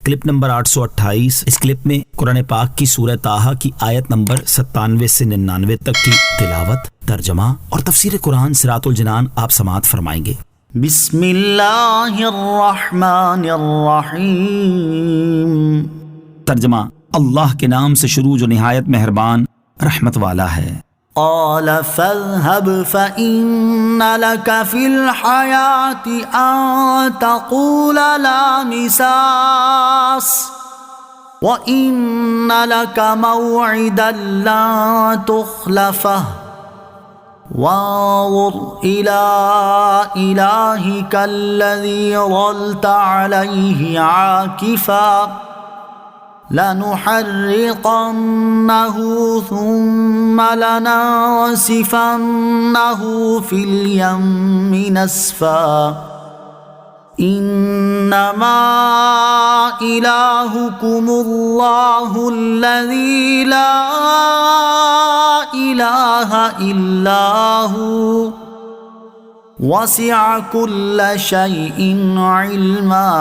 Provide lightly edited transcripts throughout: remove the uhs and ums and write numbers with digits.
Clip number 828۔ اس clip میں قرآن پاک کی سورہ طٰہٰ کی آیت نمبر 97 سے 99 تک کی تلاوت، ترجمہ اور تفسیر قرآن صراط الجنان آپ سماعت فرمائیں گے۔ بسم اللہ الرحمن الرحیم۔ ترجمہ: اللہ کے نام سے شروع جو نہایت مہربان رحمت والا ہے۔ قال فاذهب فإن لك في الحياة أن تقول لا مساس وإن لك موعدا لن تخلفه وانظر إلى إلهك الذي ظلت عليه عاكفا لنحرقنه ثم لننسفنه في اليم نسفا إنما إلهكم الله الذي لا إله إلا هو وسع كل شيء علما۔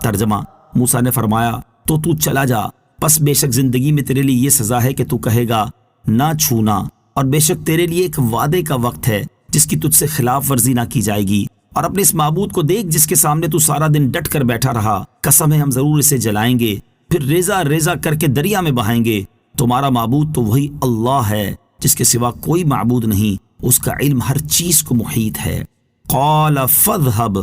ترجمہ: موسیٰ نے فرمایا تو چلا جا، پس بے شک زندگی میں تیرے لیے یہ سزا ہے کہ تو کہے گا نہ چھونا، اور بے شک تیرے لیے ایک وعدے کا وقت ہے جس کی تجھ سے خلاف ورزی نہ کی جائے گی، اور اپنے اس معبود کو دیکھ جس کے سامنے تو سارا دن ڈٹ کر بیٹھا رہا۔ قسم ہے ہم ضرور اسے جلائیں گے، پھر ریزہ ریزہ کر کے دریا میں بہائیں گے۔ تمہارا معبود تو وہی اللہ ہے جس کے سوا کوئی معبود نہیں، اس کا علم ہر چیز کو محیط ہے۔ قال فاذهب،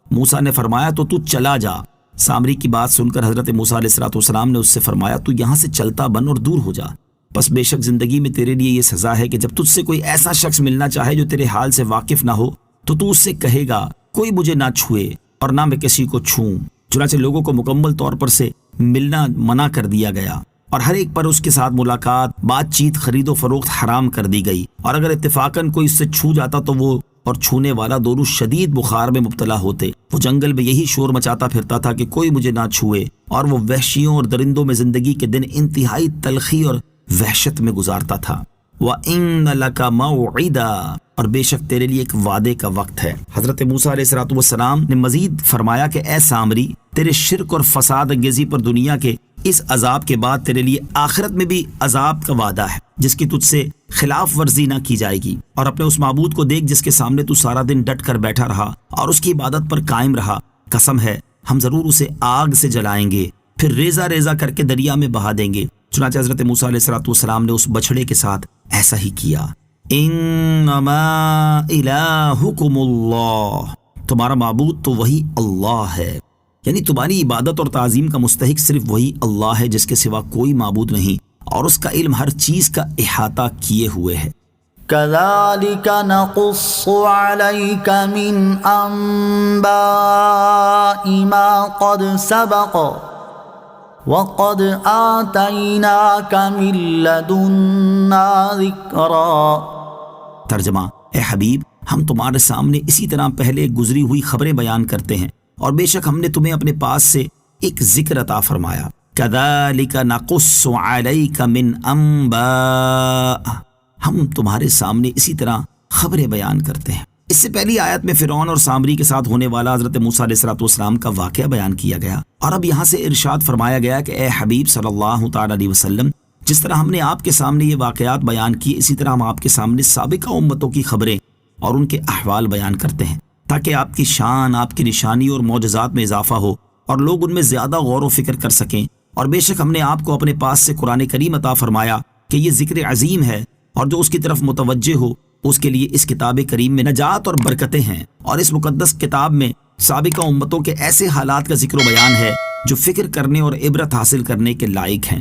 موسیٰ نے فرمایا تو چلا جا۔ سامری کی بات سن کر حضرت موسیٰ علیہ السلام نے اس سے فرمایا تو یہاں سے چلتا بن اور دور ہو جا، پس بے شک زندگی میں تیرے لیے یہ سزا ہے کہ جب تجھ سے کوئی ایسا شخص ملنا چاہے جو تیرے حال سے واقف نہ ہو تو اس سے کہے گا کوئی مجھے نہ چھوئے اور نہ میں کسی کو چھوں۔ چنانچہ لوگوں کو مکمل طور پر سے ملنا منع کر دیا گیا، اور ہر ایک پر اس کے ساتھ ملاقات، بات چیت، خرید و فروخت حرام کر دی گئی، اور اگر اتفاقاً کوئی اس سے چھو جاتا تو وہ اور چھونے والا دونوں شدید بخار میں مبتلا ہوتے۔ وہ جنگل میں یہی شور مچاتا پھرتا تھا کہ کوئی مجھے نہ چھوئے، اور وہ وحشیوں اور درندوں میں زندگی کے دن انتہائی تلخی اور وحشت میں گزارتا تھا۔ وَإِنَّ لَكَ مَوْعِدًا، اور بے شک تیرے لیے ایک وعدے کا وقت ہے۔ حضرت موسیٰ علیہ السلام نے مزید فرمایا کہ اے سامری، تیرے شرک اور فساد انگیزی پر دنیا کے اس عذاب کے بعد تیرے لیے آخرت میں بھی عذاب کا وعدہ ہے جس کی تجھ سے خلاف ورزی نہ کی جائے گی، اور اپنے اس معبود کو دیکھ جس کے سامنے تو سارا دن ڈٹ کر بیٹھا رہا اور اس کی عبادت پر قائم رہا۔ قسم ہے ہم ضرور اسے آگ سے جلائیں گے، پھر ریزہ ریزہ کر کے دریا میں بہا دیں گے۔ چنانچہ حضرت موسیٰ علیہ السلام نے اس بچڑے کے ساتھ ایسا ہی کیا۔ انما الہکم اللہ، تمہارا معبود تو وہی اللہ ہے، یعنی تمہاری عبادت اور تعظیم کا مستحق صرف وہی اللہ ہے جس کے سوا کوئی معبود نہیں، اور اس کا علم ہر چیز کا احاطہ کیے ہوئے ہے۔ كذلك نقص عليك من أنباء ما قد سبق وقد آتيناك من لدنا ذكرا۔ ترجمہ: اے حبیب، ہم تمہارے سامنے اسی طرح پہلے گزری ہوئی خبریں بیان کرتے ہیں، اور بے شک ہم نے تمہیں اپنے پاس سے ایک ذکر عطا فرمایا۔ كذلك نقص عليك من انباء، ہم تمہارے سامنے اسی طرح خبریں بیان کرتے ہیں۔ اس سے پہلی آیت میں فرعون اور سامری کے ساتھ ہونے والا حضرت موسیٰ علیہ السلام کا واقعہ بیان کیا گیا، اور اب یہاں سے ارشاد فرمایا گیا کہ اے حبیب صلی اللہ تعالی علیہ وسلم، جس طرح ہم نے آپ کے سامنے یہ واقعات بیان کیے، اسی طرح ہم آپ کے سامنے سابقہ امتوں کی خبریں اور ان کے احوال بیان کرتے ہیں، تاکہ آپ کی شان، آپ کی نشانی اور معجزات میں اضافہ ہو اور لوگ ان میں زیادہ غور و فکر کر سکیں۔ اور بے شک ہم نے آپ کو اپنے پاس سے قرآن کریم عطا فرمایا کہ یہ ذکر عظیم ہے، اور جو اس کی طرف متوجہ ہو اس کے لیے اس کتاب کریم میں نجات اور برکتیں ہیں، اور اس مقدس کتاب میں سابقہ امتوں کے ایسے حالات کا ذکر و بیان ہے جو فکر کرنے اور عبرت حاصل کرنے کے لائق ہیں۔